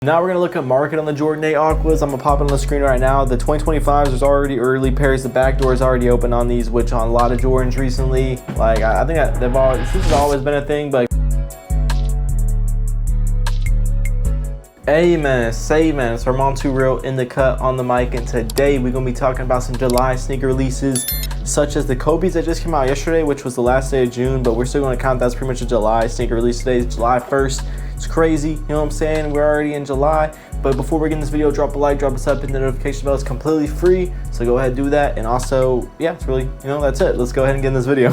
Now we're going to look at market on the Jordan 8 Aquas. I'm going to pop it on the screen right now. The 2025s is already early pairs. The back door is already open on these, which on a lot of Jordans recently. Like, I think that this has always been a thing, but Amen, say man. So I'm on Too Real in the cut on the mic, and today we're going to be talking about some July sneaker releases, such as the Kobe's that just came out yesterday, which was the last day of June, but we're still going to count that's pretty much a July sneaker release. Today is July 1st. It's crazy, you know what I'm saying? We're already in July, but before we get in this video, drop a like, drop a sub, hit the notification bell. It's completely free, so go ahead and do that. And also, yeah, it's really, that's it. Let's go ahead and get in this video.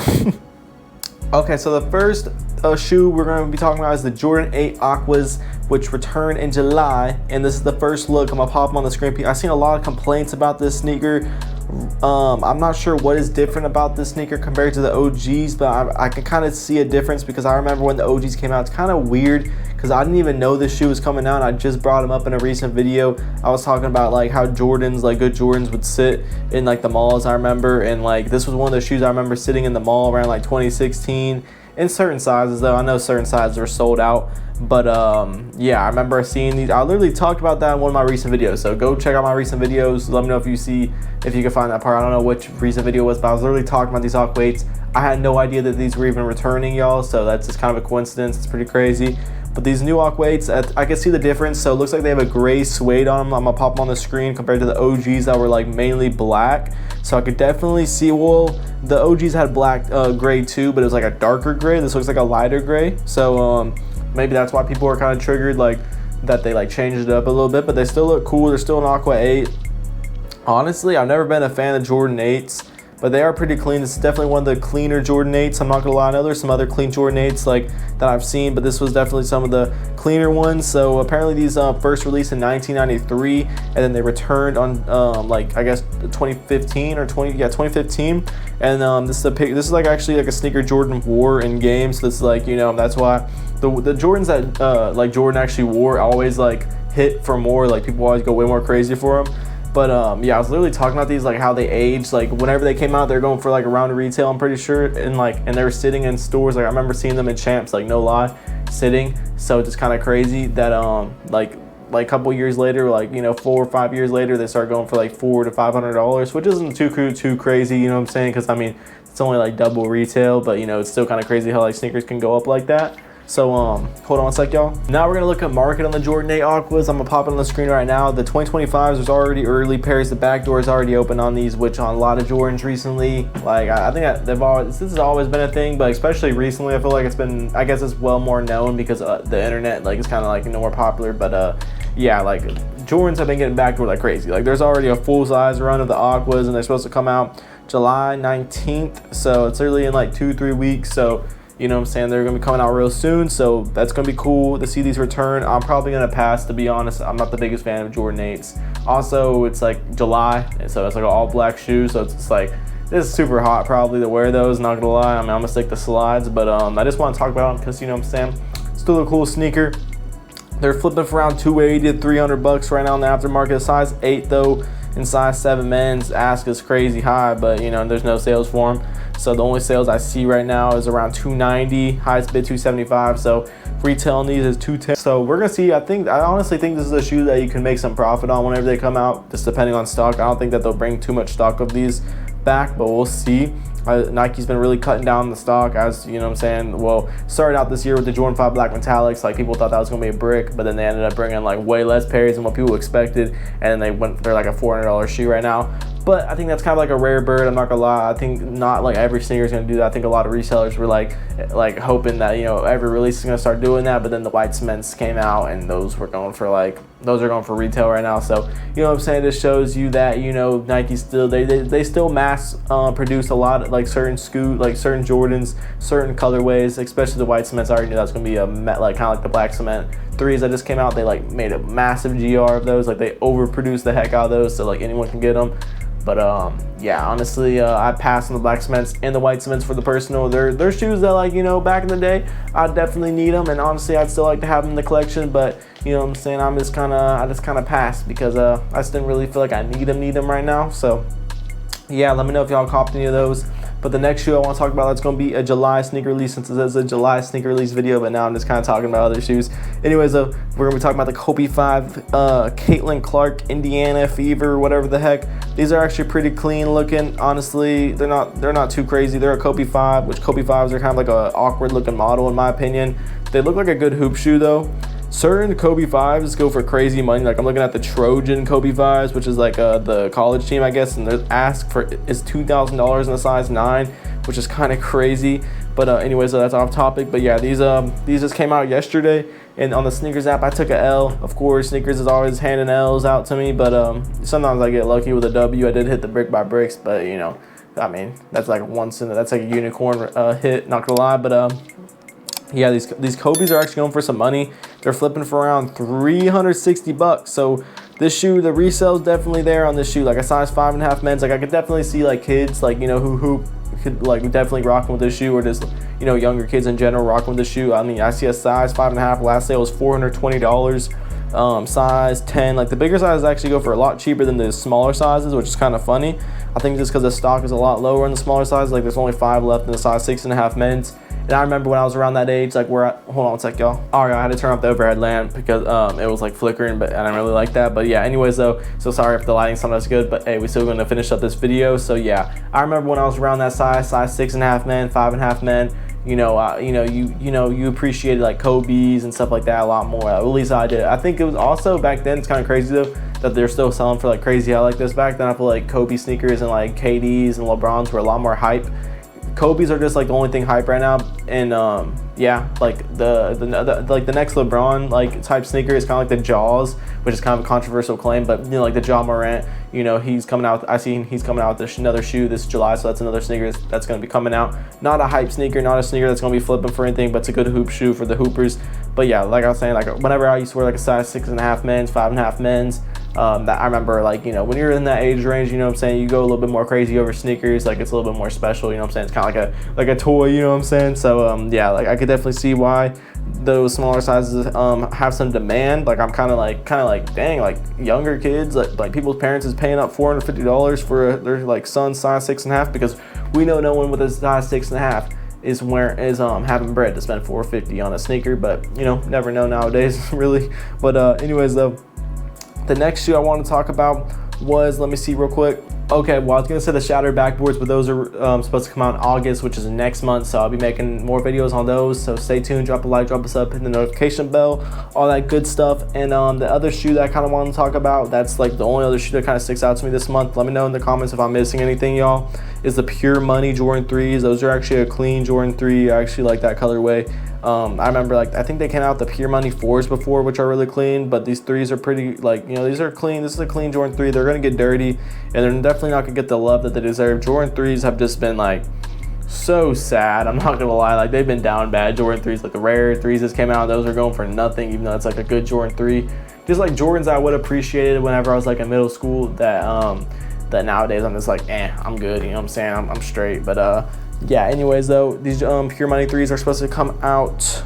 Okay, so the first shoe we're going to be talking about is the Jordan 8 Aquas, which returned in July, and this is the first look. I'm gonna pop them on the screen. I've seen a lot of complaints about this sneaker. I'm not sure what is different about this sneaker compared to the OGs, but I can kind of see a difference because I remember when the OGs came out. It's kind of weird because I didn't even know this shoe was coming out. I just brought them up in a recent video. I was talking about like how Jordans, like good Jordans, would sit in like the malls, I remember, and like this was one of the shoes I remember sitting in the mall around like 2016 in certain sizes, though. I know certain sizes are sold out, but yeah, I remember seeing these. I literally talked about that in one of my recent videos, so go check out my recent videos. Let me know if you can find that part. I don't know which recent video it was, but I was literally talking about these Aqua 8s. I had no idea that these were even returning, y'all, so that's just kind of a coincidence. It's pretty crazy. But these new Aqua 8s, I can see the difference. So it looks like they have a gray suede on them. I'm gonna pop them on the screen compared to the OGs that were like mainly black. So I could definitely see, well, the OGs had black gray too, but it was like a darker gray. This looks like a lighter gray. So maybe that's why people are kind of triggered, like that they like changed it up a little bit, but they still look cool. They're still an Aqua 8. Honestly, I've never been a fan of Jordan 8s, but they are pretty clean. This is definitely one of the cleaner Jordan 8s. I'm not gonna lie. I know there's some other clean Jordan 8s like that I've seen, but this was definitely some of the cleaner ones. So apparently these first released in 1993, and then they returned on like I guess 2015 or 2015. And this is like actually like a sneaker Jordan wore in game. So this is like, that's why the Jordans that like Jordan actually wore always like hit for more. Like people always go way more crazy for them. But yeah, I was literally talking about these, like how they aged. Like whenever they came out, they're going for like around retail, I'm pretty sure, and they were sitting in stores. Like I remember seeing them in Champs, like no lie, sitting. So it's just kind of crazy that like a couple years later, like 4 or 5 years later, they start going for like $400 to $500, which isn't too crazy, you know what I'm saying? Because I mean, it's only like double retail, but it's still kind of crazy how like sneakers can go up like that. So hold on one sec, y'all. Now we're gonna look at market on the Jordan 8 Aquas. I'm gonna pop it on the screen right now. The 2025s is already early pairs. The back door is already open on these, which on a lot of Jordans recently. Like I think that this has always been a thing, but especially recently, I feel like it's been, I guess it's well more known because the internet like is kind of like more popular. But yeah, like Jordans have been getting back door like crazy. Like there's already a full size run of the Aquas, and they're supposed to come out July 19th. So it's literally in like 2-3 weeks. So you know what I'm saying, they're gonna be coming out real soon, so that's gonna be cool to see these return. I'm probably gonna pass, to be honest. I'm not the biggest fan of Jordan 8s. Also, it's like July, and so it's like an all black shoe, so it's just like, this is super hot probably to wear those, not gonna lie. I mean, I'm gonna stick to slides, but I just wanna talk about them because, you know what I'm saying, still a cool sneaker. They're flipping for around $280 to $300 right now in the aftermarket. Size 8 though, and size 7 men's ask is crazy high, but there's no sales for them. So the only sales I see right now is around $290, highest bid $275. So retail on these is $210. So we're gonna see. I honestly think this is a shoe that you can make some profit on whenever they come out, just depending on stock. I don't think that they'll bring too much stock of these back, but we'll see. Nike's been really cutting down the stock, as you know what I'm saying. Well, started out this year with the Jordan 5 Black Metallics. Like people thought that was gonna be a brick, but then they ended up bringing like way less pairs than what people expected, and then they're like a $400 shoe right now. But I think that's kind of like a rare bird. I'm not gonna lie. I think not like every sneaker is gonna do that. I think a lot of resellers were like hoping that every release is gonna start doing that. But then the white cements came out, and those are going for retail right now. So you know what I'm saying. This shows you that Nike still they still mass produce a lot of like certain certain Jordans, certain colorways, especially the white cements. I already knew that's gonna be a like kind of like the black cement 3s that just came out. They like made a massive GR of those. Like they overproduced the heck out of those, so like anyone can get them. But yeah, honestly, I passed on the black cements and the white cements for the personal. They're shoes that, like, back in the day, I definitely need them, and honestly, I'd still like to have them in the collection. But you know what I'm saying, I just kind of passed because I just didn't really feel like I need them right now. So yeah, let me know if y'all copped any of those. But the next shoe I want to talk about, that's going to be a July sneaker release, since it says a July sneaker release video, but now I'm just kind of talking about other shoes. Anyways, though, we're going to be talking about the Kobe 5 Caitlin Clark Indiana Fever, whatever the heck. These are actually pretty clean looking. Honestly, they're not too crazy. They're a Kobe 5, which Kobe 5s are kind of like an awkward looking model in my opinion. They look like a good hoop shoe though. Certain Kobe 5s go for crazy money. Like I'm looking at the Trojan Kobe 5s, which is like the college team, I guess, and their ask for is $2,000 in a size 9, which is kind of crazy. But anyways, so that's off topic. But yeah, these just came out yesterday, and on the sneakers app I took a L. Of course, sneakers is always handing L's out to me, but sometimes I get lucky with a W. I did hit the brick by bricks, but you know, I mean, that's like that's like a unicorn hit, not gonna lie. But yeah, these Kobe's are actually going for some money. They're flipping for around $360. So this shoe, the resale is definitely there on this shoe. Like a size 5.5 men's. Like I could definitely see like kids, like, you know, who could like definitely rocking with this shoe, or just, you know, younger kids in general rocking with this shoe. I mean, I see a size 5.5. Last sale was $420. Size 10, like the bigger sizes actually go for a lot cheaper than the smaller sizes, which is kind of funny. I think just because the stock is a lot lower in the smaller sizes. Like there's only 5 left in the size 6.5 men's. And I remember when I was around that age, like hold on one sec, y'all. All right, I had to turn off the overhead lamp because it was like flickering, but I didn't really like that. But yeah, anyways though, so sorry if the lighting's not as good, but hey, we're still gonna finish up this video. So yeah, I remember when I was around that size 6.5 men, 5.5 men, you appreciated like Kobe's and stuff like that a lot more. At least I did. I think it was also back then, it's kind of crazy though, that they're still selling for like crazy hell like this. Back then I feel like Kobe sneakers and like KD's and LeBron's were a lot more hype. Kobe's are just like the only thing hype right now, and yeah, like the next LeBron like type sneaker is kind of like the Jaws, which is kind of a controversial claim, but you know, like the Ja Morant, you know, he's coming out. He's coming out with another shoe this July, so that's another sneaker that's going to be coming out. Not a hype sneaker, not a sneaker that's going to be flipping for anything, but it's a good hoop shoe for the hoopers. But yeah, like I was saying, like whenever I used to wear like a size 6.5 men's, 5.5 men's. That I remember, like, you know, when you're in that age range, you know what I'm saying, you go a little bit more crazy over sneakers. Like it's a little bit more special, you know what I'm saying. It's kind of like a toy, you know what I'm saying. So yeah, like I could definitely see why those smaller sizes have some demand. Like I'm kind of like dang, like younger kids, like people's parents is paying up $450 for their like son's size 6.5, because we know no one with a size 6.5 is having bread to spend $450 on a sneaker. But you know, never know nowadays really. But anyways though, the next shoe I want to talk about was, let me see real quick. Okay, well I was gonna say the shattered backboards, but those are supposed to come out in August, which is next month. So I'll be making more videos on those. So stay tuned, drop a like, drop a sub, hit the notification bell, all that good stuff. And the other shoe that I kind of want to talk about, that's like the only other shoe that kind of sticks out to me this month. Let me know in the comments if I'm missing anything, y'all. Is the Pure Money Jordan 3s. Those are actually a clean Jordan 3. I actually like that colorway. I remember, like, I think they came out the Pure Money 4s before, which are really clean, but these 3s are pretty, like, you know, these are clean. This is a clean Jordan 3. They're going to get dirty, and they're definitely not going to get the love that they deserve. Jordan 3s have just been, like, so sad. I'm not going to lie. Like, they've been down bad. Jordan 3s, like, the rare 3s that came out, those are going for nothing, even though it's, like, a good Jordan 3. Just, like, Jordans I would appreciate it whenever I was, like, in middle school, that nowadays I'm just like, I'm good, you know what I'm saying? I'm straight. But, yeah, anyways though, these Pure Money 3s are supposed to come out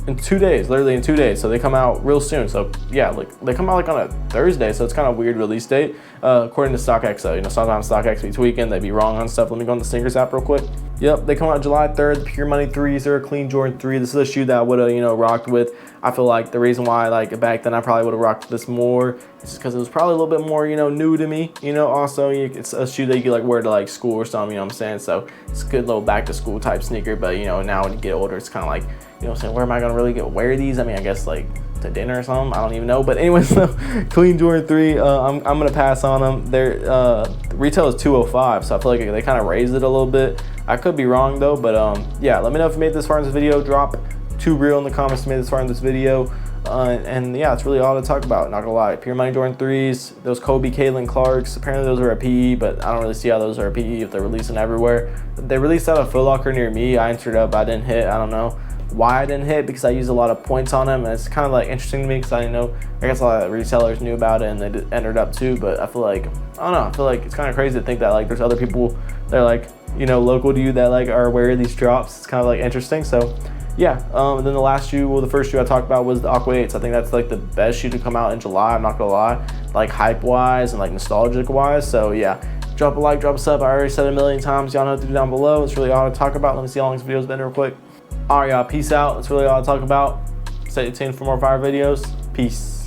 in 2 days, literally in 2 days. So they come out real soon. So yeah, like they come out like on a Thursday, so it's kind of weird release date according to StockX. So you know, sometimes StockX be tweaking, they be wrong on stuff. Let me go on the sneakers app real quick. Yep, they come out July 3rd. The Pure Money 3s are a clean Jordan 3. This is a shoe that I would have, you know, rocked with. I feel like the reason why, like, back then I probably would have rocked this more is just because it was probably a little bit more, you know, new to me. You know, also it's a shoe that you could like wear to like school or something. You know what I'm saying? So it's a good little back to school type sneaker. But you know, now when you get older, it's kind of like, you know what I'm saying, where am I gonna really wear these? I mean, I guess like to dinner or something. I don't even know. But anyways, so clean Jordan 3. I'm gonna pass on them. Their retail is $205, so I feel like they kind of raised it a little bit. I could be wrong though. But yeah, let me know if you made this far in this video. Drop Too Real in the comments if you made this far in this video. And yeah, it's really all to talk about, not gonna lie. Pure Money Jordan 3s, those Kobe Caitlin Clarks, apparently those are a PE, but I don't really see how those are a PE if they're releasing everywhere. They released out of Foot Locker near me. I entered up, I didn't hit. I don't know why I didn't hit, because I used a lot of points on them, and it's kind of like interesting to me because I didn't know, I guess a lot of resellers knew about it and they entered up too. But I feel like, I don't know, I feel like it's kind of crazy to think that like there's other people that are like, you know, local to you that like are aware of these drops. It's kind of like interesting. So yeah, and then the last shoe, well, the first shoe I talked about was the Aqua 8s. I think that's like the best shoe to come out in July, I'm not gonna lie, like hype wise and like nostalgic wise. So yeah, drop a like, drop a sub. I already said it a million times. Y'all know what to do down below. It's really all to talk about. Let me see how long this video's been real quick. All right, y'all, peace out. That's really all to talk about. Stay tuned for more fire videos. Peace.